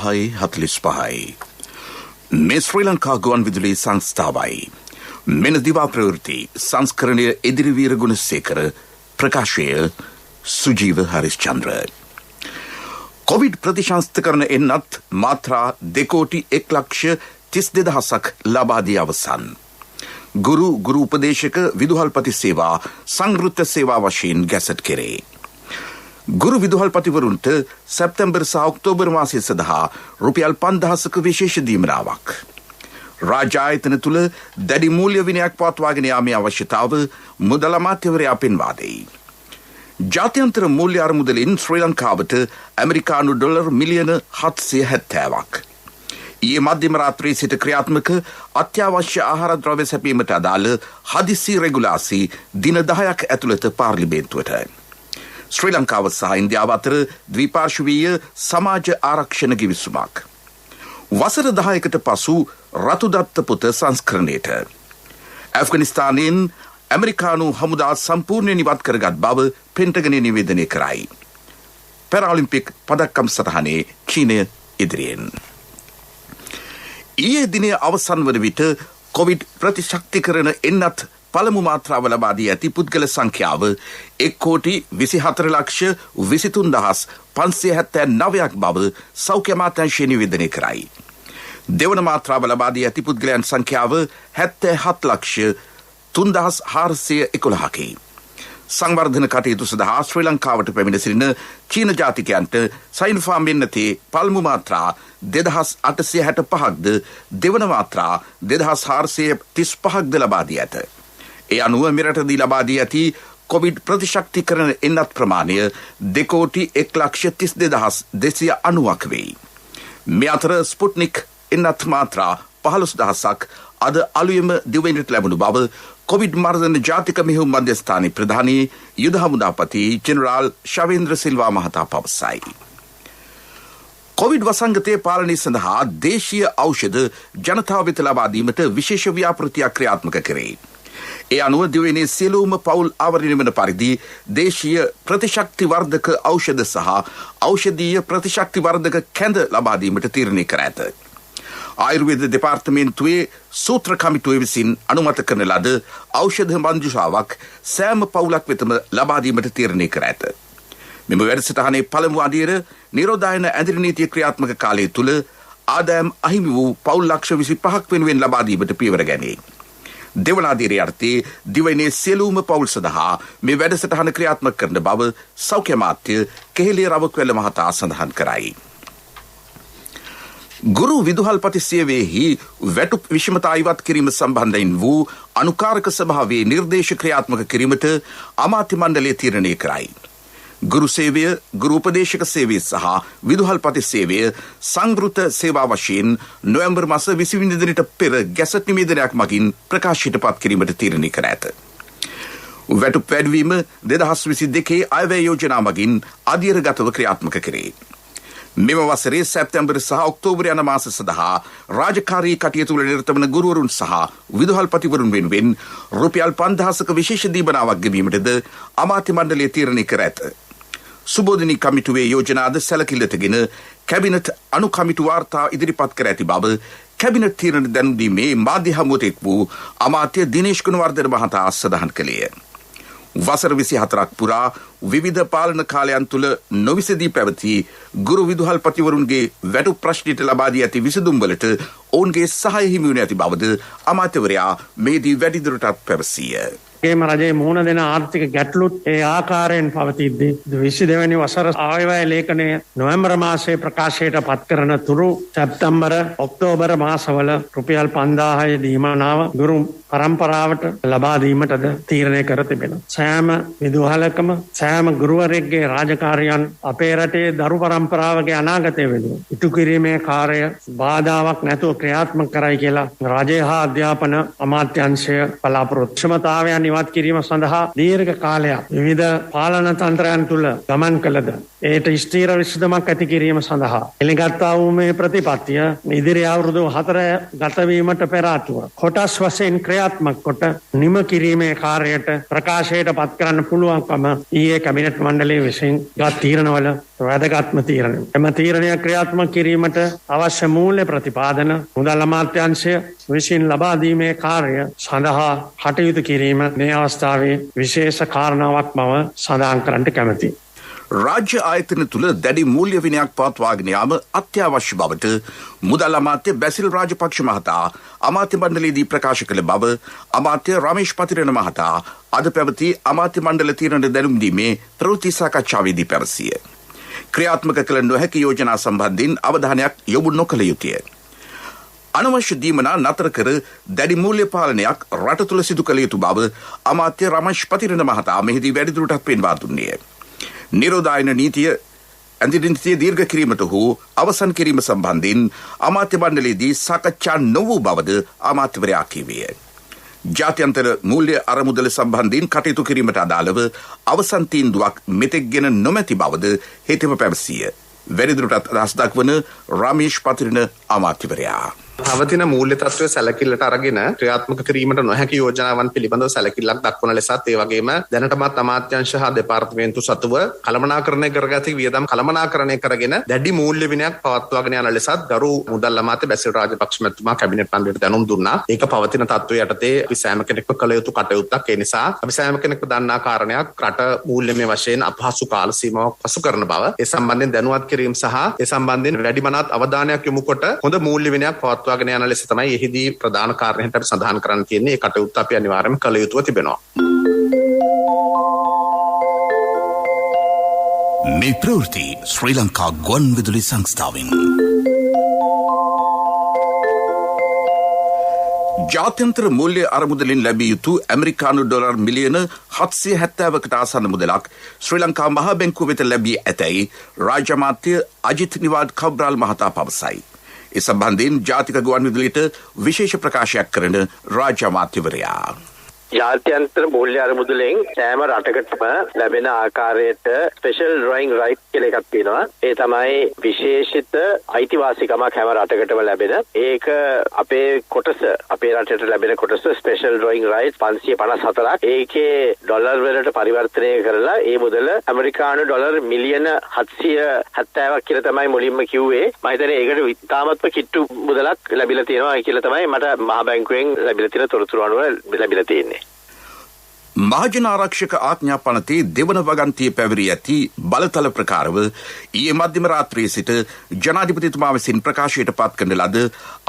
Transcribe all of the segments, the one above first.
10:45 මේ ශ්‍රී ලංකා ගුවන් විදුලි සංස්ථාවයි මෙන දිවා ප්‍රවෘත්ති සංස්කරණය එදිරිවීර ගුණසේකර ප්‍රකාශය සුජීව හරිස්චන්ද්‍ර කොවිඩ් ප්‍රතිශංස්ථකරණ එන්නත් මාත්‍රා 2,01,32,000ක් ලබා දී අවසන් ගුරු උපදේශක විදුහල්පති සේවා සංවෘත්ත සේවා වශයෙන් ගැසට් කෙරේ ගුරු විදුහල්පතිවරුන්ට සැප්තැම්බර් සහ ඔක්තෝබර් මාසය සඳහා රුපියල් 5,000ක විශේෂ දීමනාවක් රාජ්‍ය ආයතන තුල දැඩි මූල්‍ය විනයක් පවත්වාගෙන යාමේ අවශ්‍යතාව මුදල් අමාත්‍යවරයා පෙන්වා දෙයි. ජාත්‍යන්තර මූල්‍ය අරමුදලින් ශ්‍රී ලංකාවට ඇමරිකානු ඩොලර් මිලියන 770ක් ඊයේ මධ්‍යම රාත්‍රියේ සිට ක්‍රියාත්මක අත්‍යවශ්‍ය ආහාර ද්‍රව්‍ය සැපීමට අදාළ හදිසි රෙගුලාසි දින 10ක් ඇතුළත පාර්ලිමේන්තුවට ශ්‍රී ලංකාව සහ ඉන්දියාව අතර ද්විපාර්ශ්වීය සමාජ ආරක්ෂණ ගිවිසුමක් වසර 10කට පසු රතුදත්ත පොත සංස්කරණයට ඇෆ්ගනිස්තානයෙන් ඇමරිකානු හමුදා සම්පූර්ණයෙන් ඉවත් කරගත් බව පෙන්ටගනය නිවේදනය කරයි. පැරාලිම්පික් පදක්කම් සටහනේ චීනය ඉදිරියෙන් ඊයේ දිනය අවසන් වන විට කොවිඩ් ප්‍රතිශක්තිකරණ එන්නත් පළමු මාත්‍රාව ලබා දී ඇති පුද්ගල සංඛ්‍යාව 1,23,23,579ක් බව සෞඛ්‍ය අමාත්‍යාංශය නිවේදනය කරයි. දෙවන මාත්‍රාව ලබා දී ඇති පුද්ගලයන් සංඛ්‍යාව 77,03,411කි. සංවර්ධන කටයුතු සඳහා ශ්‍රී ලංකාවට පැමිණ සිටින චීන ජාතිකයන්ට සයින්ෆාම් මෙන්නතේ පළමු මාත්‍රා 2,865ක්ද දෙවන මාත්‍රා 2,435ක්ද ලබා දී ඇත. ඒ අනුව මෙරටදී ලබා දී ඇති කොවිඩ් ප්‍රතිශක්තිකරණ එන්නත් ප්‍රමාණය 2,01,32,290ක් වෙයි. මේ අතර ස්පුට්නික් එන්නත් මාත්‍රා 15,000ක් අද අලුයම දිවෙන්නට ලැබුණු බව කොවිඩ් මර්ධන ජාතික මෙහෙයුම් මධ්‍යස්ථානයේ ප්‍රධානී යුද හමුදාපති ජෙනරාල් ශවේන්ද්‍ර සිල්වා මහතා පවසයි. කොවිඩ් වසංගතය පාලනය සඳහා දේශීය ඖෂධ ජනතාව වෙත ලබා දීමට විශේෂ ව්‍යාපෘතියක් ක්‍රියාත්මක කරේ. ඒ අනුව දිවයිනේ සියලුම පවුල් ආවරණය වන පරිදි දේශීය ප්‍රතිශක්ති වර්ධක ඖෂධ සහ ඖෂධීය ප්‍රතිශක්ති වර්ධක කැඳ ලබා දීමට තීරණය කර ඇත. ආයුර්වේද දෙපාර්තමේන්තුවේ සූත්‍ර කමිටුව විසින් අනුමත කරන ලද ඖෂධ මංජුෂාවක් සෑම පවුලක් වෙතම ලබා දීමට තීරණය කර ඇත. මෙම වැඩසටහනේ පළමු අදියර නිරෝධායන ඇඳිරි නීතිය ක්‍රියාත්මක කාලය තුල ආදායම් අහිමි වූ පවුල් ලක්ෂ 25ක් වෙනුවෙන් ලබා දීමට පියවර ගැනේ. දෙවන අදියරේ අර්ථයේ දිවයිනේ සියලුම පවුල් සඳහා මේ වැඩසටහන ක්‍රියාත්මක කරන බව සෞඛ්‍ය අමාත්‍ය කෙහෙලිය රවක්වැල්ල මහතා සඳහන් කරයි. ගුරු විදුහල්පති සේවයෙහි වැටුප් විෂමතා ඉවත් කිරීම සම්බන්ධයෙන් වූ අනුකාරක සභාවේ නිර්දේශ ක්‍රියාත්මක කිරීමට අමාත්‍ය මණ්ඩලය තීරණය කරයි. ගුරු සේවය, ගුරු උපදේශක සේවය සහ විදුහල්පති සේවය සංවෘත සේවා වශයෙන් නොවැම්බර් මාස 20 වෙනි දිනට පෙර ගැසට් නිවේදනයක් මගින් ප්‍රකාශයට පත් කිරීමට තීරණය කර ඇත. වැටුප් වැඩිවීම 2022 අයවැය යෝජනා මගින් අධීරගතව ක්‍රියාත්මක කරේ. මෙම වසරේ සැප්තැම්බර් සහ ඔක්තෝබර් යන මාස සඳහා රාජකාරී කටයුතු වල නිරත වන ගුරුවරුන් සහ විදුහල්පතිවරුන් වෙනුවෙන් රුපියල් 5,000ක විශේෂ දීමනාවක් ගෙවීමටද අමාත්‍ය මණ්ඩලය තීරණය කර ඇත. සුබෝධිනී කමිටුවේ යෝජනාද සැලකිල්ලටගෙන කැබිනට් අනු කමිටු වාර්තා ඉදිරිපත් කර ඇති බව කැබිනට් තීරණ දැනුම් දීමේ මාධ්‍ය හමුවට එක් වූ අමාත්‍ය දිනේෂ් ගුණවර්ධන මහතා සඳහන් කළේය. වසර 24ක් පුරා විවිධ පාලන කාලයන් තුල නොවිසදී පැවති ගුරු විදුහල්පතිවරුන්ගේ වැටුප් ප්‍රශ්නයට ලබා දී ඇති විසඳුම් වලට ඔවුන්ගේ සහාය හිමි වනු ඇති බවද අමාත්‍යවරයා මේදී වැඩිදුරටත් පැවසීය. ඒකේම රජයේ මුහුණ දෙන ආර්ථික ගැටලුත් ඒ ආකාරයෙන් පවතිද්දී 22 වෙනි වසර ආයවැය ලේඛනය නොවැම්බර් මාසයේ ප්‍රකාශයට පත් කරන තුරු සැප්තැම්බර් ඔක්තෝබර් මාසවල රුපියල් 5,000 දීමනාව ගුරු පරම්පරාවට ලබා දීමටද තීරණය කර තිබෙනවා. සෑම විදුහලකම සෑම ගුරුවරයෙක්ගේ රාජකාරියන් අපේ රටේ දරු පරම්පරාවගේ අනාගතය වෙනුවෙන් ඉටු කිරීමේ කාර්ය බාධාවක් නැතුව ක්‍රියාත්මක කරයි කියලා රාජ්‍ය හා අධ්‍යාපන අමාත්‍යාංශය බලාපොරොත්තු ක්ෂමතාවයන් ඉවත් කිරීම සඳහා දීර්ඝ කාලයක් විවිධ පාලන තන්ත්‍රයන් තුල ගමන් කළද ඒට ස්ථීර විසඳුමක් ඇති කිරීම සඳහා එළිගත්තා වූ මේ ප්‍රතිපත්තිය ඉදිරි අවුරුදු 4 ගත වීමට පෙර ආතුව කොටස් වශයෙන් ක්‍රියාත්මක කොට නිම කිරීමේ කාර්යයට ප්‍රකාශයට පත් කරන්න පුළුවන්කම ඊයේ කැබිනට් මණ්ඩලයේ විසින් ගත් තීරණවල වැදගත්ම තීරණය. එම තීරණය ක්‍රියාත්මක කිරීමට අවශ්‍ය මූල්‍ය ප්‍රතිපාදන මුදල් අමාත්‍යාංශය විසින් ලබා දීමේ කාර්ය සඳහා කටයුතු කිරීම මේ අවස්ථාවේ විශේෂ කාරණාවක් බව සඳහන් කරන්නට කැමැතියි. රාජ්‍ය ආයතන තුළ දැඩි මූල්‍ය විනයක් පවත්වාගෙන යාම අත්‍යවශ්‍ය බවට මුදල් අමාත්‍ය බැසිල් රාජපක්ෂ මහතා අමාත්‍ය මණ්ඩලයේදී ප්‍රකාශ කළ බව අමාත්‍ය රමේෂ් පතිරණ මහතා අද පැවති අමාත්‍ය මණ්ඩල තීරණ දැනුම් දීමේ ප්‍රවෘත්ති සාකච්ඡාවේදී පැවසිය. ක්‍රියාත්මක කළ නොහැකි යෝජනා සම්බන්ධයෙන් අවධානයක් යොමු නොකළ යුතුය. අනවශ්‍ය දීමනා නතර කර දැඩි මූල්‍ය පාලනයක් රට තුළ සිදු කළ යුතු බව අමාත්‍ය රමේෂ් පතිරණ මහතා මෙහිදී වැඩිදුරටත් පෙන්වා දුන්නේය. නිරෝධායන නීතිය ඇඳිරින්තිය දීර්ඝ කිරීමට හෝ අවසන් කිරීම සම්බන්ධයෙන් අමාත්‍ය මණ්ඩලයේදී සාකච්ඡා නොවූ බවද අමාත්‍යවරයා කීවේය. ජාත්‍යන්තර මූල්‍ය අරමුදල සම්බන්ධයෙන් කටයුතු කිරීමට අදාළව අවසන් තීන්දුවක් මෙතෙක් ගෙන නොමැති බවද හෙතෙම පැවසිය. වැඩිදුරටත් අදහස් දක්වන රමේෂ් පතිරණ අමාත්‍යවරයා. පවතින මූල්‍ය තත්ත්වය සැලකිල්ලට අරගෙන ක්‍රියාත්මක කිරීමට නොහැකි යෝජනාවන් පිළිබඳව සැලකිල්ලක් දක්වන ලෙසත් ඒ වගේම දැනටමත් අමාත්‍යාංශ හා දෙපාර්තමේන්තු සතුව කළමනාකරණය කරගත වියදම් කළමනාකරණය කරගෙන දැඩි මූල්‍ය විනයක් පවත්වාගෙන යන ලෙසත් ගරු මුදල් අමාත්‍ය බැසිල් රාජපක්ෂ මැතිතුමා කැබිනට් මණ්ඩලයට දැනුම් දුන්නා. ඒක පවතින තත්ත්වය යටතේ අපි සෑම කෙනෙක්ම කළ යුතු කටයුත්තක්. ඒ නිසා අපි සෑම කෙනෙක්ම දන්නා කාරණයක් රට මූල්‍යමය වශයෙන් අපහසු කාල සීමාවක් පසු කරන බව. ඒ සම්බන්ධයෙන් දැනුවත් කිරීම සහ ඒ සම්බන්ධයෙන් වැඩිමනත් අවධානයක් යොමු කොට හොඳ මූල්‍ය විනයක් පවත්වාගෙන යන ලෙස තමයි එහිදී ප්‍රධාන කාරණයට අපි සඳහන් කරන්න තියෙන්නේ. ඒ කටයුත්ත අපි අනිවාර්යයෙන්ම කළ යුතුව තිබෙනවා. මේ ප්‍රවෘත්ති ශ්‍රී ලංකා ගුවන් විදුලි සංස්ථාවෙන් ජාත්‍යන්තර මූල්‍ය අරමුදලින් ලැබිය යුතු ඇමරිකානු ඩොලර් මිලියන 770කට ආසන්න මුදලක් ශ්‍රී ලංකා මහා බැංකුව වෙත ලැබී ඇතැයි රාජ්‍ය අමාත්‍ය අජිත් නිවාඩ් කබ්‍රාල් මහතා පවසයි. ඒ සම්බන්ධයෙන් ජාතික ගුවන් විදුලියට විශේෂ ප්‍රකාශයක් කරන රාජ්‍ය අමාත්‍යවරයා ජාත්‍යන්තර මූල්‍ය අරමුදලෙන් සෑම රටකටම ලැබෙන ආකාරයට ස්පෙෂල් ඩ්‍රොයිං රයිට් කියලා එකක් තියෙනවා. ඒ තමයි විශේෂිත අයිතිවාසිකමක් හැම රටකටම ලැබෙන. ඒක අපේ කොටස අපේ රටට ලැබෙන කොටස ස්පෙෂල් ඩ්‍රොයිං රයිට් 554ක්. ඒකේ ඩොලර් වලට පරිවර්තනය කරලා ඒ මුදල ඇමරිකානු ඩොලර් මිලියන 770ක් කියලා තමයි මුලින්ම කිව්වේ. මම හිතන්නේ ඒකට ඉතාමත්ම කිට්ටු මුදලක් ලැබිලා තියෙනවා කියලා තමයි මට මහා බැංකුවෙන් ලැබිලා තියෙන තොරතුරු අනුව ලැබිලා තියෙන්නේ. මහජන ආරක්ෂක ආඥා පනතේ දෙවන වගන්තිය පැවරී ඇති බලතල ප්‍රකාරව ඊයේ මධ්‍යම රාත්‍රියේ සිට ජනාධිපතිතුමා විසින් ප්‍රකාශයට පත් කරන ලද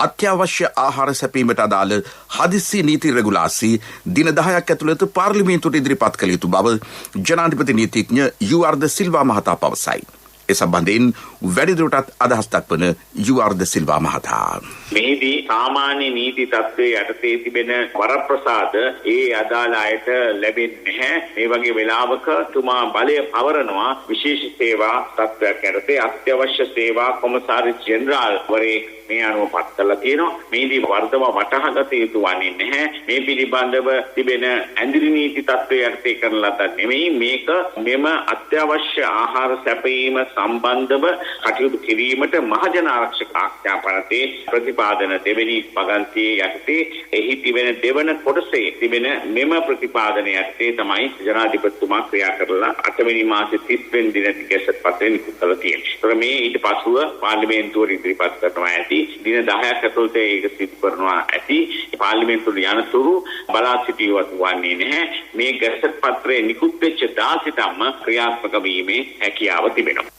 අත්‍යවශ්‍ය ආහාර සැපීමට අදාළ හදිසි නීති රෙගුලාසි දින 10ක් ඇතුළත පාර්ලිමේන්තුවට ඉදිරිපත් කළ යුතු බව ජනාධිපති නීතිඥ යූ.ආර්. ද සිල්වා මහතා පවසයි. ඒ සම්බන්ධයෙන් වැඩිදුරටත් අදහස් දක්වන යූ.ආර්. ද සිල්වා මහතා මෙහිදී සාමාන්‍ය නීති තත්ත්වයේ යටතේ තිබෙන වරප්‍රසාද ඒ අදාළ අයට ලැබෙන්නේ නැහැ. මේ වගේ වෙලාවක තුමා බලය පවරනවා විශේෂ සේවා තත්ත්වයක් යටතේ අත්‍යවශ්‍ය සේවා කොමසාරිස් ජෙනරාල් වරේ මේ අනුව පත් කරලා තියෙනවා. මේදී වර්ධව වටහාගත යුතු වන්නේ නැහැ. මේ පිළිබඳව තිබෙන ඇඳිරි නීති තත්ත්වයේ යටතේ කරන ලද නෙමෙයි මේක මෙම අත්‍යවශ්‍ය ආහාර සැපයීම සම්බන්ධව කටයුතු කිරීමට මහජන ආරක්ෂක ආඥා පනතේ ප්‍රතිපාදන දෙවෙනි වගන්තියේ යටතේ එහි තිබෙන දෙවන කොටසේ තිබෙන මෙම ප්‍රතිපාදන යටතේ තමයි ජනාධිපතිතුමා ක්‍රියා කරලා 8 වෙනි මාසේ 30 වෙනි දිනට ගැසට් පත්‍රය නිකුත් කරලා තියෙනවා. ඒතර මේ ඊට පසුව පාර්ලිමේන්තුවට ඉදිරිපත් කරනවා ඇති. දින 10ක් ඇතුළත ඒක සිදු කරනවා ඇති. පාර්ලිමේන්තුවට යනතුරු බලා සිටියවත් වන්නේ නැහැ. මේ ගැසට් පත්‍රය නිකුත් වෙච්ච දා සිටම ක්‍රියාත්මක වීමේ හැකියාව තිබෙනවා.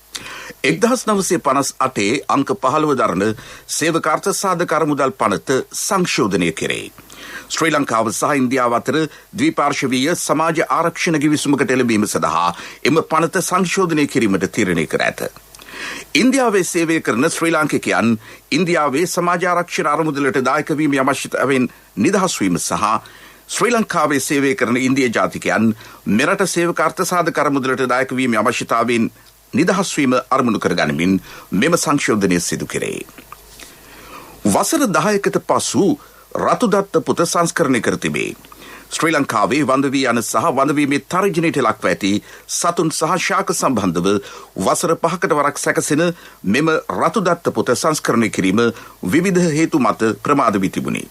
1958 අංක 15 දරන සේවකාර්ථ සාධක අරමුදල් පනත සංශෝධනය කෙරේ. ශ්‍රී ලංකාව සහ ඉන්දියාව අතර ද්විපාර්ශවීය සමාජ ආරක්ෂණ ගිවිසුමකට එළඹීම සඳහා එම පනත සංශෝධනය කිරීමට තීරණය කර ඇත. ඉන්දියාවේ සේවය කරන ශ්‍රී ලාංකිකයන් ඉන්දියාවේ සමාජ ආරක්ෂණ අරමුදලට දායක වීම අවශ්‍යතාවයෙන් නිදහස් වීම සහ ශ්‍රී ලංකාවේ සේවය කරන ඉන්දිය ජාතිකයන් මෙරට සේවකාර්ථ සාධක අරමුදලට දායක වීම අවශ්‍යතාවයෙන් නිදහස් වීම අරමුණු කර ගනිමින් මෙම සංශෝධනය සිදු කෙරේ. වසර 10කට පසු රතුදත්ත පුත සංස්කරණය කර තිබේ. ශ්‍රී ලංකාවේ වඳවී යන සහ වඳවීමේ තර්ජනයට ලක්ව ඇති සතුන් සහ ශාක සම්බන්ධව වසර 5කට වරක් සැකසෙන මෙම රතුදත්ත පුත සංස්කරණය කිරීම විවිධ හේතු මත ප්‍රමාද වී තිබුණි.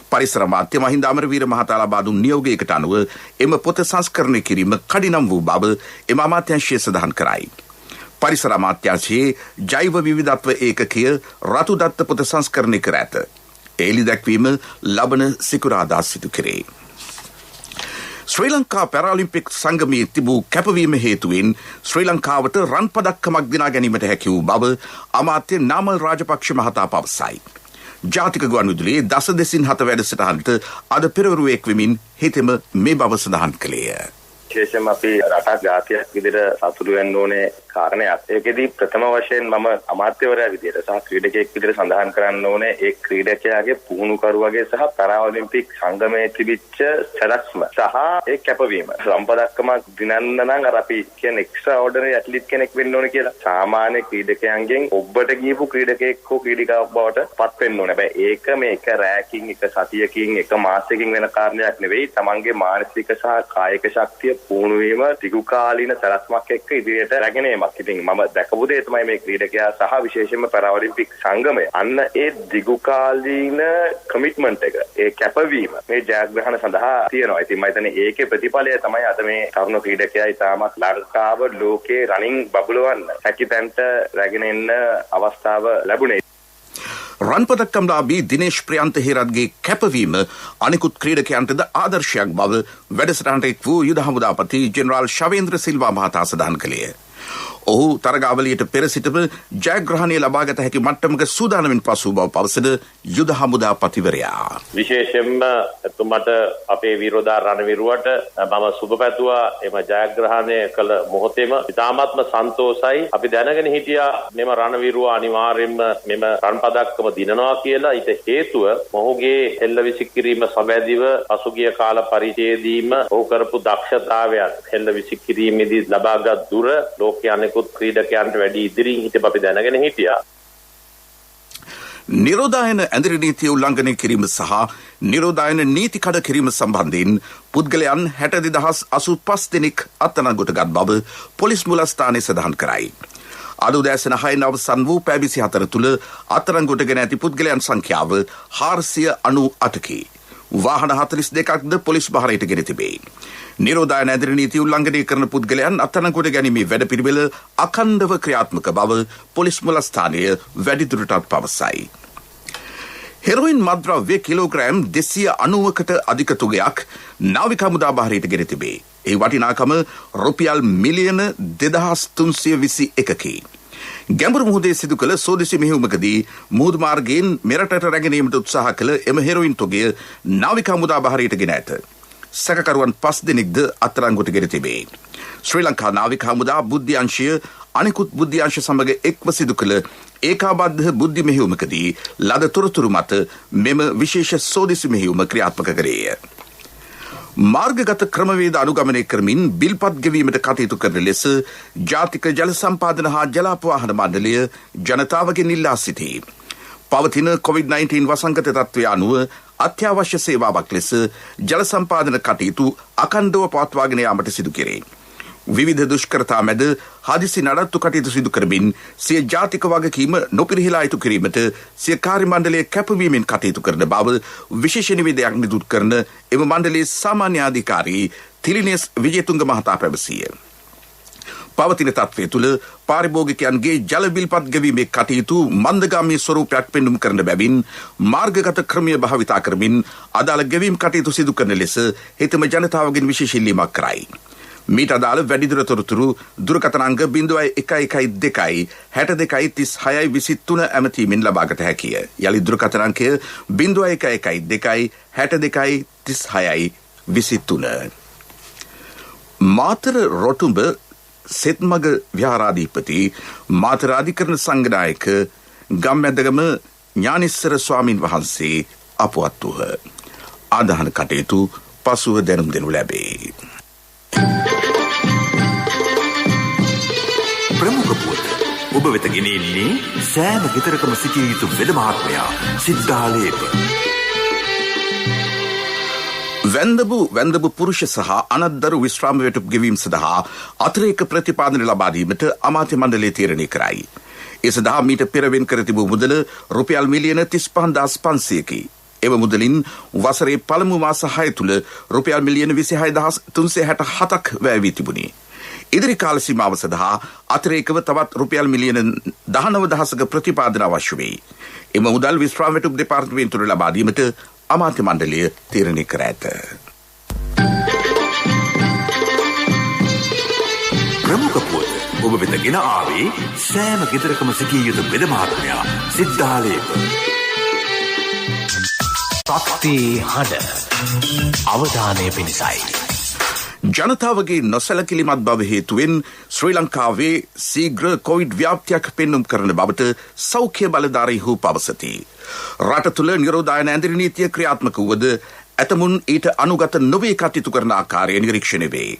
පරිසර අමාත්‍ය මහින්ද අමරවීර මහතා ලබා දුන් නියෝගයකට අනුව එම පොත සංස්කරණය කිරීම කඩිනම් වූ බව එම අමාත්‍යාංශය සඳහන් කරයි. පරිසර අමාත්‍යාංශයේ ජෛව විවිධත්ව ඒකකය රතු දත්ත පොත සංස්කරණය කර ඇත. එලි දැක්වීම ලබන සිකුරාදා සිදු කෙරේ. ශ්‍රී ලංකා පැරාලිම්පික් සංගමයේ තිබූ කැපවීම හේතුවෙන් ශ්‍රී ලංකාවට රන් පදක්කමක් දිනා ගැනීමට හැකි වූ බව අමාත්‍ය නාමල් රාජපක්ෂ මහතා පවසයි. ජාතික ගුවන්විදුලියේ දස දෙසින් 7 වැඩසටහනට අද පෙරවරු එක්වෙමින් හිතෙම මේ බව සඳහන් කළේය. විශේෂයෙන්ම අපි රටක් ජාතියක් විදිහට සතුටු වෙන්න ඕනේ කාරණයක්. ඒකෙදී ප්‍රථම වශයෙන් මම අමාත්‍යවරයා විදිහට සහ ක්‍රීඩකයෙක් විදිහට සඳහන් කරන්න ඕනේ ඒ ක්‍රීඩකයාගේ පුහුණුකරුවගේ සහ පැරාලිම්පික් සංගමයේ තිබිච්ච සැලැස්ම සහ ඒ කැපවීම. සම්පදක්කමක් දිනන්න නම් අර අපි කියන්නේ එක්ස්ට්‍රා ඕඩිනරි ඇත්ලීට් කෙනෙක් වෙන්න ඕනේ කියලා. සාමාන්‍ය ක්‍රීඩකයන්ගෙන් ඔබට ගියපු ක්‍රීඩකයෙක් හෝ ක්‍රීඩිකාවක් බවට පත් වෙන්න ඕනේ. හැබැයි ඒක මේ එක රැයකින් එක සතියකින් එක මාසයකින් වෙන කාරණයක් නෙවෙයි. තමන්ගේ මානසික සහ කායික ශක්තිය පුහුණු වීම දිගු කාලීන සැලැස්මක් එක්ක ඉදිරියට රැගෙන ඒමක්. ඉතින් මම දැකපු දේ තමයි මේ ක්‍රීඩකයා සහ විශේෂයෙන්ම පැරාලිම්පික් සංගමය අන්න ඒ දිගු කාලීන කමිට්මන්ට් එක ඒ කැපවීම මේ ජයග්‍රහණ සඳහා තියෙනවා. ඉතින් මම හිතන්නේ ඒකේ ප්‍රතිඵලය තමයි අද මේ තරුණ ක්‍රීඩකයා ඉතාමත් ලංකාව ලෝකේ රනින් බබලවන්න හැකිතැන්ට රැගෙන එන්න අවස්ථාව ලැබුණේ. රන් පදක්කම්ලාභී දිනේෂ් ප්‍රියන්ත හේරත්ගේ කැපවීම අනිකුත් ක්‍රීඩකයන්ටද ආදර්ශයක් බව වැඩසටහනට එක් වූ යුද හමුදාපති ජෙනරාල් ශවේන්ද්‍ර සිල්වා මහතා සඳහන් කළේය. ඔහු තරගාවලියට පෙර සිටම ජයග්‍රහණය ලබාගත හැකි මට්ටමක සූදානමින් පසු බව පවසන යුද හමුදාපතිවරයා. විශේෂයෙන්ම එතුමට අපේ විරෝධා රණවිරුවට මම සුබ පැතුවා එම ජයග්‍රහණය කළ මොහොතේම ඉතාමත්ම සන්තෝෂයි. අපි දැනගෙන හිටියා මෙම රණවිරුව අනිවාර්යයෙන්ම මෙම රන් පදක්කම දිනනවා කියලා. ඊට හේතුව මොහුගේ හෙල්ල විසිකිරීම සමැදිව පසුගිය කාල පරිච්ඡේදයේදීම ඔහු කරපු දක්ෂතාවයන් හෙල්ල විසිකිරීමේදී ලබාගත් දුර ලෝකයේ අනෙකුත් ක්‍රීඩකයන්ට වැඩි ඉදිරියෙන් හිටපු අපි දැනගෙන හිටියා. නිරෝධායන ඇඳරි නීතිය උල්ලංඝනය කිරීම සහ නිරෝධායන නීති කඩ කිරීම සම්බන්ධයෙන් පුද්ගලයන් 60085 දෙනෙක් අත්අඩංගුවට බව පොලිස් මුලස්ථානයේ සඳහන් කරයි. අද උදෑසන 6 අවසන් වූ පැය 24 තුළ අත්අඩංගුවට ගෙන ඇති පුද්ගලයන් සංඛ්‍යාව 498කි. වාහන 42ක්ද පොලිස් භාරයට ගෙන තිබේ. නිරෝධායන ඇඳරි නීති උල්ලංඝනය කරන පුද්ගලයන් අත්අඩංගුවට ගැනීමේ වැඩපිළිවෙල අඛණ්ඩව ක්‍රියාත්මක බව පොලිස් මුලස්ථානය වැඩිදුරටත් පවසයි. හෙරොයින් මත්ද්‍රව්‍ය කිලෝග්‍රෑම් 290කට අධික තුගයක් නාවික හමුදා භාරයට ගෙන තිබේ. ඒ වටිනාකම රුපියල් මිලියන 2321කි. ගැඹුරු මුහුදේ සිදු කළ සෝදිසි මෙහෙයුමකදී මුහුදු මාර්ගයෙන් මෙරටට රැගෙනීමට උත්සාහ කළ එම හෙරොයින් තොගය නාවික හමුදා භාරයට ගෙන ඇත. සැකකරුවන් 5 දෙනෙක්ද අත්අඩංගුවට ගෙන තිබේ. ශ්‍රී ලංකා නාවික හමුදා බුද්ධ්‍යංශය අනිකුත් බුද්ධ්‍යංශ සමග එක්ව සිදු කළ ඒකාබද්ධ බුද්ධි මෙහෙයුමකදී ලද තොරතුරු මත මෙම විශේෂ සෝදිසි මෙහෙයුම ක්‍රියාත්මක කරේය. මාර්ගගත ක්‍රමවේද අනුගමනය කරමින් බිල්පත් ගෙවීමට කටයුතු කරන ලෙස ජාතික ජල සම්පාදන හා ජලාපවාහන මණ්ඩලය ජනතාවගෙන් ඉල්ලා සිටී. පවතින COVID-19 වසංගත තත්ත්වය අනුව අත්‍යවශ්‍ය සේවාවක් ලෙස ජල සම්පාදන කටයුතු අඛණ්ඩව පවත්වාගෙන යාමට සිදු කෙරේ. විවිධ දුෂ්කරතා මැද හදිසි නඩත්තු කටයුතු සිදු කරමින් සිය ජාතික වගකීම නොපිරිහෙලා ඉටු කිරීමට සිය කාර්ය මණ්ඩලය කැපවීමෙන් කටයුතු කරන බව විශේෂ නිවේදනයක් නිකුත් කරන එම මණ්ඩලයේ සාමාන්‍ය අධිකාරී තිලිනේස් විජේතුංග මහතා පැවසිය. පවතින තත්ත්වය තුළ පාරිභෝගිකයන්ගේ ජල බිල්පත් ගෙවීමේ කටයුතු මන්දගාමී ස්වරූපයක් පෙන්නුම් කරන බැවින් මාර්ගගත ක්‍රමය භාවිතා කරමින් අදාළ ගෙවීම් කටයුතු සිදු කරන ලෙස හෙතෙම ජනතාවගෙන් විශේෂ ඉල්ලීමක් කරයි. මීට අදාළ වැඩිදුර තොරතුරු දුරකථන අංග 0112 62 36 ඇමතීමෙන් ලබාගත හැකිය. යලි දුරකථන අංකය 0112 62 36 23. මාතර රොටුඹ සෙත්මග විහාරාධිපති මාතර අධිකරණ සංඝනායක ගම්මැදගම ඥානිස්සර ස්වාමින් වහන්සේ අපවත් වූහ. ආදාහන කටයුතු පසුව දැනුම් දෙනු ලැබේ. ප්‍රමුඛ පුවත ඔබ වෙත ගෙනෙන්නේ සෑම ගෙදරකම සිටිය යුතු වෙද මහත්මයා සිද්ධාලේප. වැන්දබු පුරුෂ සහ අනත්දරු විශ්‍රාම වැටුප් ගෙවීම සඳහා අතිරේක ප්‍රතිපාදන ලබා දීමට අමාත්‍ය මණ්ඩලය තීරණය කරයි. ඒ සඳහා මීට පෙර වෙන් කර තිබූ මුදල රුපියල් මිලියන 35500කි. එම මුදලින් වසරේ පළමු මාස 6 තුළ රුපියල් මිලියන 26367ක් වැය වී තිබුණි. ඉදිරි කාල සීමාව සඳහා අතිරේකව තවත් රුපියල් මිලියන 19,000ක ප්‍රතිපාදන අවශ්‍ය වෙයි. එම මුදල් විශ්‍රාම වැටුප් දෙපාර්තමේන්තුවට ලබා දීමට අමාත්‍ය මණ්ඩලය තීරණය කර ඇත. ප්‍රමුඛ පුවත් ඔබ වෙත ගෙන ආවේ සෑම ගෙදරකම සිටිය යුතු වෙද මහත්මයා සිද්ධාලේක. ශක්තිය හඬ අවධානය පිණිසයි. ජනතාවගේ නොසැලකිලිමත් බව හේතුවෙන් ශ්‍රී ලංකාවේ සීග්‍ර කොවිඩ් ව්‍යාප්තියක් පෙන්නුම් කරන බවට සෞඛ්‍ය බලධාරීහු පවසති. රට තුළ නිරෝධායන ඇඳරි නීතිය ක්‍රියාත්මක වුවද ඇතමුන් ඊට අනුගත නොවේ කටයුතු කරන ආකාරය නිරීක්ෂණය වේ.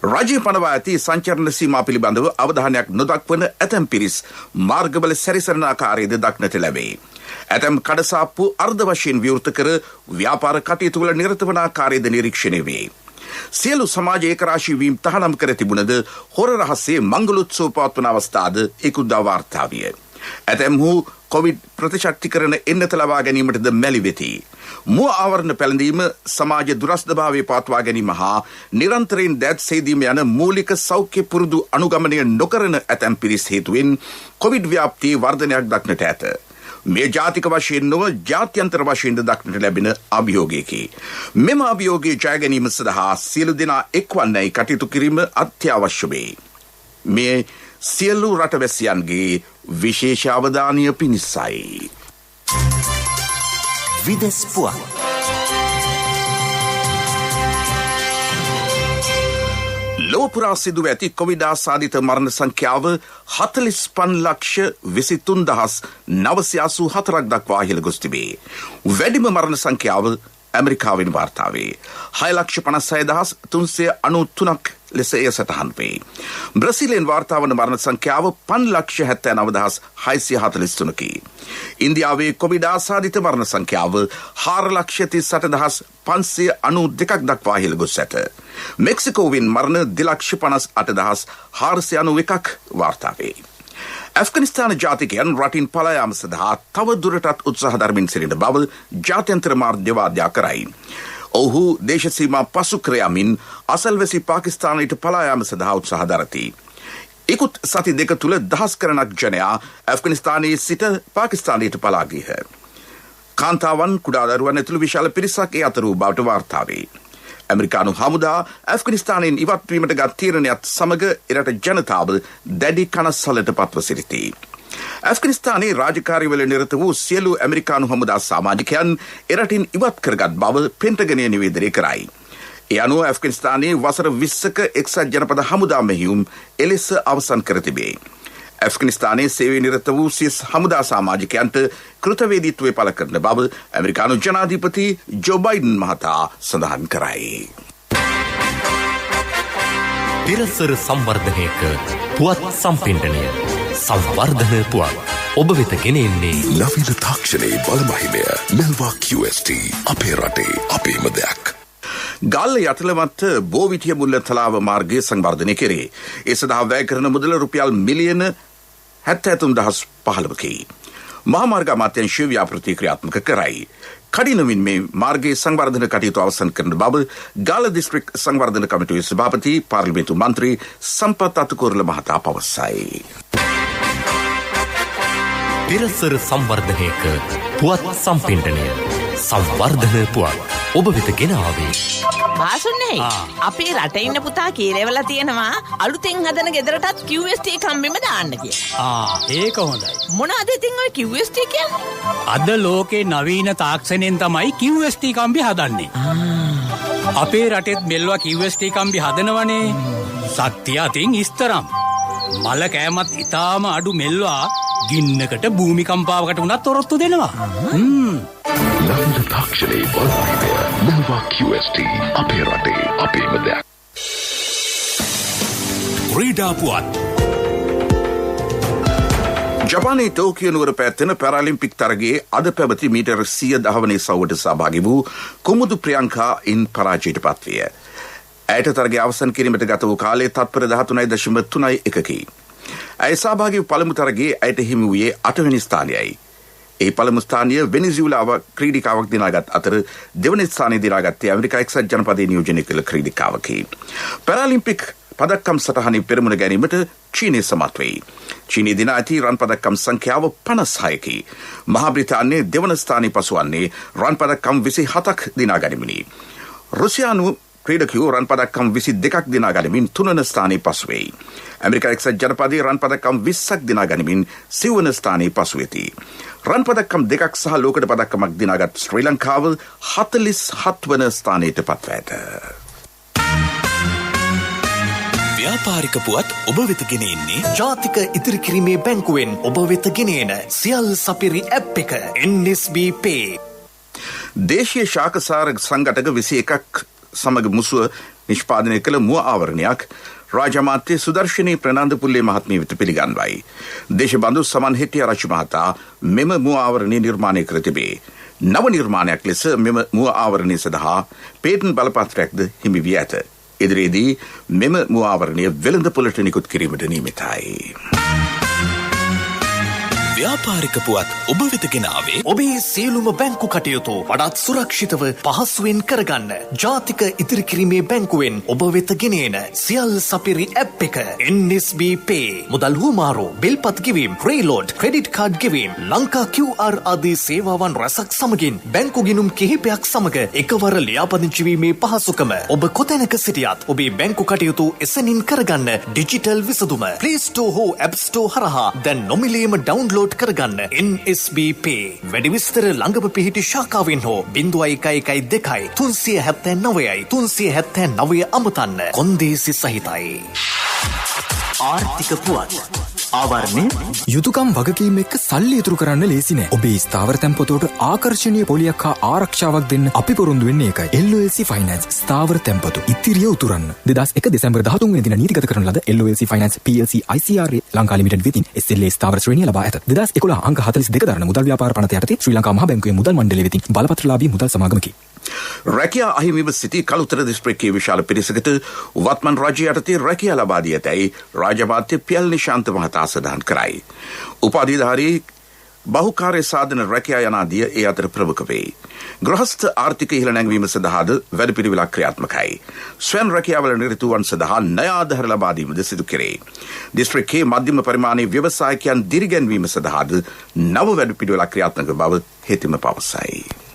රජය පනවා ඇති සංචරණ සීමා පිළිබඳව අවධානයක් නොදක්වන ඇතැම් පිරිස් මාර්ගවල සැරිසරන ආකාරයද දක්නට ලැබේ. ඇතැම් කඩසාප්පු අර්ධ වශයෙන් විවෘත කර ව්‍යාපාර කටයුතු වල නිරත වන ආකාරයද නිරීක්ෂණය වේ. සියලු සමාජ ඒකරාශී වීම් තහනම් කර තිබුණද හොර රහසේ මංගලෝත්සව පවත්වන අවස්ථාද ඉක්ුදා වාර්තා විය. ඇතැම්හු කොවිඩ් ප්‍රතිශක්තිකරණ එන්නත ලබා ගැනීමටද මැලි වෙති. මුව ආවරණ පැළඳීම සමාජ දුරස්ථභාවය පවත්වා ගැනීම හා නිරන්තරයෙන් දෑත් සේදීම යන මූලික සෞඛ්‍ය පුරුදු අනුගමනය නොකරන ඇතැම් පිරිස් හේතුවෙන් කොවිඩ් ව්‍යාප්තියේ වර්ධනයක් දක්නට ඇත. මේ ජාතික වශයෙන් නොව ජාත්‍යන්තර වශයෙන්ද දක්නට ලැබෙන අභියෝගයකි. මෙම අභියෝගයේ ජය ගැනීම සඳහා සියලු දෙනා එක්වන්නයි කටයුතු කිරීම අත්‍යවශ්‍ය වේ. මේ සියලු රටවැසියන්ගේ විශේෂ අවධානය පිණිසයි. විදෙස් පුවත්. ලෝපුරා සිදුව ඇති කොවිඩ් ආසාදිත මරණ සංඛ්‍යාව 45,23,984ක් දක්වා ඉහළ ගොස් තිබේ. වැඩිම මරණ සංඛ්‍යාව ඇමරිකාවෙන් වාර්තා වේ. 6,56,393ක් ලෙස එය සටහන් වේ. බ්‍රසීලයෙන් වාර්තා වන මරණ සංඛ්‍යාව 5,79,643කි. ඉන්දියාවේ කොවිඩ් ආසාදිත මරණ සංඛ්‍යාව 4,38,592ක් දක්වා ඉහළ ගොස් ඇත. මෙක්සිකෝවෙන් මරණ 2,58,491ක් වාර්තා වේ. ඇෆ්ගනිස්තාන ජාතිකයන් රටින් පලා යාම සඳහා තව දුරටත් උත්සාහ දරමින් සිටින බව ජාත්‍යන්තර මාධ්‍ය වාර්තා කරයි. ඔහු දේශ සීමා පසු කර යමින් අසල්වැසි පාකිස්තානයට පලා යාම සඳහා උත්සාහ දරති. ඉකුත් සති දෙක තුළ දහස් කරනක් ජනයා ඇෆ්ගනිස්තානයේ සිට පාකිස්තානයට පලා ගියහ. කාන්තාවන් කුඩා දරුවන් ඇතුළු විශාල පිරිසක් ඒ අතර වූ බවට වාර්තා වේ. ඇමරිකානු හමුදා ඇෆ්ගනිස්තානයෙන් ඉවත්වීමට ගත් තීරණයත් සමග එරට ජනතාව දැඩි කනස්සලට පත්ව සිටිති. ඇෆ්ගනිස්තානයේ රාජකාරිවල නිරත වූ සියලු ඇමරිකානු හමුදා සමාජිකයන් එරටින් ඉවත් කරගත් බව පෙන්ටගනය නිවේදනය කරයි. ඒ අනුව ඇෆ්ගනිස්තානයේ වසර 20ක එක්සත් ජනපද හමුදා මෙහියුම් එලෙස අවසන් කර තිබේ. ඇෆ්ගනිස්තානයේ සේවයේ නිරත වූ සිස් හමුදා සමාජිකයන්ට කෘතවේදීත්වය පළ කරන බව ඇමරිකානු ජනාධිපති ජෝ බයිඩන් මහතා සඳහන් කරයි. පිරසර සංවර්ධනයක පුවත් සම්පින්ඩනය සංවර්ධන පුවත් ඔබ වෙත ගෙනෙන්නේ නවීන තාක්ෂණයේ බලමහිමය මෙල්වා QST අපේ රටේ අපේම දෙයක්. ගල්ල යටලමත්ත බෝවිටිය මුල්ල තලාව මාර්ගය සංවර්ධනය කෙරේ. ඒ සඳහා වැය කරන මුදල රුපියල් මිලියන 73,015කි. මහාමාර්ග අමාත්‍යාංශය ව්‍යාපෘති ක්‍රියාත්මක කරයි. කඩිනමින් මේ මාර්ගයේ සංවර්ධන කටයුතු අවසන් කරන බව ගාල්ල දිස්ත්‍රික් සංවර්ධන කමිටුවේ සභාපති පාර්ලිමේන්තු මන්ත්‍රී සම්පත් අතුකෝරළ මහතා පවසයි. පිරසර සංවර්ධනයක පුවත් සම්පින්ඩනය සංවර්ධන පුවත් ඔබ වෙත ගෙන ආවේ බාසුන්නේ අපේ රටේ ඉන්න පුතා කීරේවල තියෙනවා අලුතෙන් හදන ගෙදරටත් QST කම්බිම දාන්න කියලා. ඒක හොඳයි. මොනවද ඉතින් ඔය QST කියන්නේ? අද ලෝකේ නවීන තාක්ෂණයෙන් තමයි QST කම්බි හදන්නේ. අපේ රටෙත් මෙල්වා QST කම්බි හදනවනේ. සත්‍ය අතින් ඉස්තරම්. මල කෑමත් ඉතාම අඩු මෙල්වා ගින්නකට භූමිකම්පාවකට උනත් ඔරොත්තු දෙනවා. නවීන තාක්ෂණයේ බලමහිමය මෙල්වා QST අපේ රටේ අපේම දෙයක්. ක්‍රීඩා පුවත්. ජපානයේ ටෝකියෝ නුවර පැවැත්වෙන පැරාලිම්පික් තරගයේ අද පැවති මීටර් 100 දහවනේ සවුවට සහභාගී වූ කුමුදු ප්‍රියංකා ඉන් පරාජයට පත්විය. ඇයට තරගය අවසන් කිරීමට ගත වූ කාලය තත්පර 13.31කි. ඇය සහභාගී වූ පළමු තරගයේ ඇයට හිමි වූයේ 8 වෙනි ස්ථානයයි. ඒ පළමු ස්ථානය වෙනිසුලාව ක්‍රීඩිකාවක් දිනාගත් අතර දෙවන ස්ථානය දිනාගත්තේ ඇමරිකා එක්සත් ජනපදයේ නියෝජනය කළ ක්‍රීඩිකාවකි. පැරාලිම්පික් පදක්කම් සටහනින් පෙරමුණ ගැනීමට චීනය සමත් වෙයි. චීනයේ දින ඇති රන් පදක්කම් සංඛ්‍යාව 56කි. මහා බ්‍රිතාන්‍යයේ දෙවන ස්ථානයේ පසුවන්නේ රන් පදක්කම් 27ක් දිනා ගනිමිනි. රුසියානු ක්‍රීඩකයෝ රන් පදක්කම් 22ක් දිනා ගනිමින් 3 වන ස්ථානයේ පසු වෙයි. ඇමරිකා එක්සත් ජනපදයේ රන් පදක්කම් 20ක් දිනා ගනිමින් 9 වන ස්ථානයේ පසු වෙති. රන් පදක්කම් 2ක් සහ ලෝකඩ පදක්කමක් දිනාගත් ශ්‍රී ලංකාව 47 වන ස්ථානයට පත්ව ඇත. ව්‍යාපාරික පුවත් ඔබ වෙත ගෙන එන්නේ ජාතික ඉදිරි කිරීමේ බැංකුවෙන් ඔබ වෙත ගෙන එන සියල් සපිරි ඇප් එක NSB Pay. දේශීය ශාකසාර සංඝටක 21ක් සමග මුසුව නිෂ්පාදනය කළ මුව ආවරණයක් රාජ්‍ය අමාත්‍ය සුදර්ශනී ප්‍රනාන්දුපුල්ලේ මහත්මිය වෙත පිළිගන්වයි. දේශබන්දු සමන් හෙට්ටිය රජු මහතා මෙම මුව ආවරණය නිර්මාණය කර තිබේ. නව නිර්මාණයක් ලෙස මෙම මුව ආවරණය සඳහා පේටන්ට් බලපත්‍රයක්ද හිමි වී ඇත. ඉදිරියේදී මෙම මුව ආවරණය වෙළඳපොළට නිකුත් කිරීමට නියමිතයි. ව්‍යාපාරික පුවත් ඔබ වෙත ගෙනාවේ ඔබේ සියලුම බැංකු කටයුතු වඩාත් සුරක්ෂිතව පහසුවෙන් කරගන්න ජාතික ඉදිරි කිරීමේ බැංකුවෙන් ඔබ වෙත ගෙන එන සියල් සපිරි ඇප් එක NSB Pay. මුදල් හුමාරු, බිල්පත් ගෙවීම්, ක්‍රේලෝඩ්, ක්‍රෙඩිට් කාඩ් ගෙවීම්, ලංකා QR ආදී සේවාවන් රැසක් සමගින් බැංකු ගිණුම් කිහිපයක් සමග එකවර ලියාපදිංචි වීමේ පහසුකම ඔබ කොතැනක සිටියත් ඔබේ බැංකු කටයුතු එසැනින් කරගන්න ඩිජිටල් විසඳුම Play Store හෝ App Store හරහා දැන් නොමිලේම ඩවුන්ලෝඩ් කරගන්න. NSB Pay. වැඩි විස්තර ළඟම පිහිටි ශාඛාවෙන් හෝ 0112 379 379 අමතන්න. කොන්දේසි සහිතයි. ආර්ථික පුවත් ආවරණය යුතුයකම් වගකීම් එක්ක සල්ලි ඉතුරු කරන්න ලේසි නෑ. ඔබේ ස්ථාවර තැන්පතට ආකර්ෂණීය පොලියක් හා ආරක්ෂාවක් දෙන්න අපි පොරොන්දු වෙන්නේ ඒකයි. LOLC Finance ස්ථාවර තැන්පතු ඉතිරිය උතුරන්න. 2001 දෙසැම්බර් 13 වෙනි දින නීතිගත කරන ලද LOLC Finance PLC ICRA Lanka limited වෙතින් SLA ස්ථාවර ශ්‍රේණිය ලබා ඇත. 2011 අංක 42 දරන මුදල් ව්‍යාපාර පනත යටතේ ශ්‍රී ලංකා මහ බැංකුවේ මුදල් මණ්ඩලය වෙතින් බලපත්‍රලාභී මුදල් සමාගමකි. රැකියා අහිමිව සිටි කළුතර දිස්ත්‍රික්කයේ විශාල පිරිසකට වත්මන් රජය යටතේ රැකියා ලබා දී ඇතැයි රාජ්‍ය අමාත්‍ය පියල් නිශාන්ත මහතා සඳහන් කරයි. උපාධිධාරී බහුකාර්ය සාධන රැකියා යනාදිය ඒ අතර ප්‍රමුඛ වේ. ගෘහස්ථ ආර්ථික ඉහළ නැංවීම සඳහාද වැඩපිළිවෙලක් ක්‍රියාත්මකයි. ස්වයං රැකියාවල නිරතවන් සඳහා ණය ආධාර ලබා දීමද සිදු කෙරේ. දිස්ත්‍රික්කයේ මධ්‍යම පරිමාණයේ ව්‍යවසායකයන් දිරිගැන්වීම සඳහාද නව වැඩපිළිවෙලක් ක්‍රියාත්මක බව හෙතෙම පවසයි.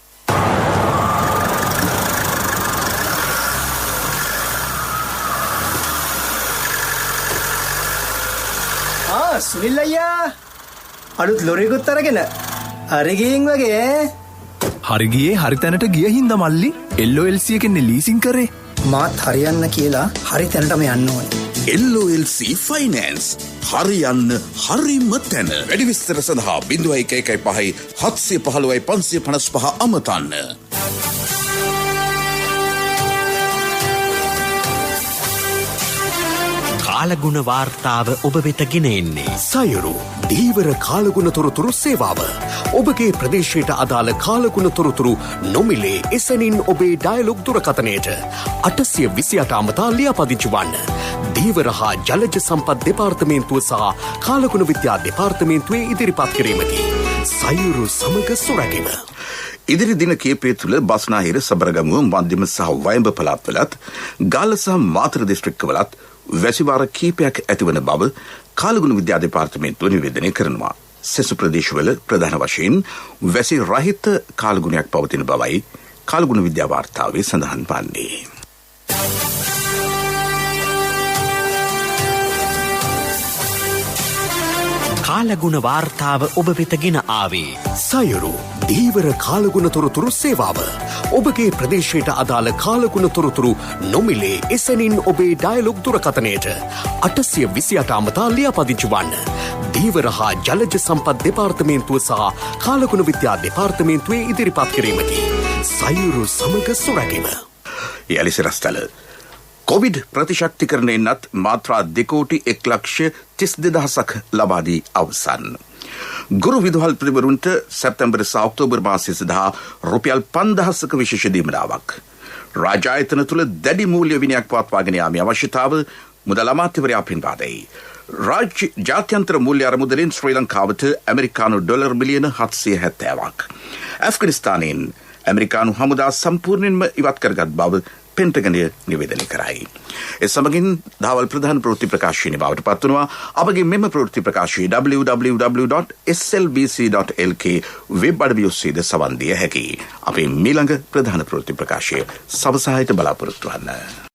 සුනිල් අයියා අලුත් ලොරියකුත් අරගෙන හරි ගියින් වගේ. හරි ගියේ හරි තැනට ගිය හින්දා මල්ලි LOLC එකෙන් ලීසින් කරේ. මාත් හරියන්න කියලා හරි තැනටම යන්න ඕනේ. LOLC Finance හරියන්න හරිම තැන. වැඩි විස්තර සඳහා 0115 715 555 අමතන්න. කාලගුණ වාර්තාව ඔබ වෙත ගෙන එන්නේ සයුරු දීවර කාලගුණ තොරතුරු සේවාව. ඔබගේ ප්‍රදේශයට අදාළ කාලගුණ තොරතුරු නොමිලේ එසැනින් ඔබේ ඩයලොග් දුරකථනයට 828 අමතා ලියාපදිංචි වන්න. දීවර හා ජලජ සම්පත් දෙපාර්තමේන්තුව සහ කාලගුණ විද්‍යා දෙපාර්තමේන්තුවේ ඉදිරිපත් කිරීමකි. සයුරු සමග සුරැකීම. ඉදිරි දින කීපය තුළ බස්නාහිර, සබරගමුව, මධ්‍යම සහ වයඹ පළාත්වලත් ගාල්ල සහ මාතර දිස්ත්‍රික්කවලත් වැසිවාර කීපයක් ඇතිවන බව කාලගුණ විද්‍යා දෙපාර්තමේන්තුව නිවේදනය කරනවා. සෙසු ප්‍රදේශවල ප්‍රධාන වශයෙන් වැසි රහිත කාලගුණයක් පවතින බවයි කාලගුණ විද්‍යා වාර්තාවේ සඳහන් වන්නේ. කාලගුණ වාර්තාව ඔබ වෙත ගෙන ආවේ සයුරු දීවර කාලගුණ තොරතුරු සේවාව. ඔබගේ ප්‍රදේශයට අදාළ කාලගුණ තොරතුරු නොමිලේ එසැනින් ඔබේ ඩයලොග් දුරකථනයට 828 අමතා ලියාපදිංචි වන්න. දීවර හා ජලජ සම්පත් දෙපාර්තමේන්තුව සහ කාලගුණ විද්‍යා දෙපාර්තමේන්තුවේ ඉදිරිපත් කිරීමකි. සයුරු සමග සුරැකීම. යලිසිරස්තල කොවිඩ් ප්‍රතිශක්තිකරණයෙන්ත් මාත්‍රා 2,01,32,000ක් ලබා දී අවසන්. ගුරු විදුහල් ප්‍රතිවරුන්ට සැප්තැම්බර් සහ ඔක්තෝබර් මාසය සඳහා රුපියල් 5,000ක විශේෂ දීමනාවක්. රාජ්‍ය ආයතන තුළ දැඩි මූල්‍ය විනයක් පවත්වාගෙන යාමේ අවශ්‍යතාව මුදල් අමාත්‍යවරයා පෙන්වා දෙයි. රාජ්‍ය ජාත්‍යන්තර මූල්‍ය අරමුදලින් ශ්‍රී ලංකාවට ඇමරිකානු ඩොලර් මිලියන 770ක්. ඇෆ්ගනිස්තානයෙන් ඇමරිකානු හමුදා සම්පූර්ණයෙන්ම ඉවත් කරගත් බව පෙන්ටගනය නිවේදනය කරයි. ඒ සමගින් දහවල් ප්‍රධාන ප්‍රවෘත්ති ප්‍රකාශනය බවට පත්වනවා. අපගේ මෙම ප්‍රවෘත්ති ප්‍රකාශය www.slbc.lk වෙබ් අඩවි ඔස්සේද සවන් දිය හැකියි. අපේ මීළඟ ප්‍රධාන ප්‍රවෘත්ති ප්‍රකාශය සවසායට බලාපොරොත්තු වන්න.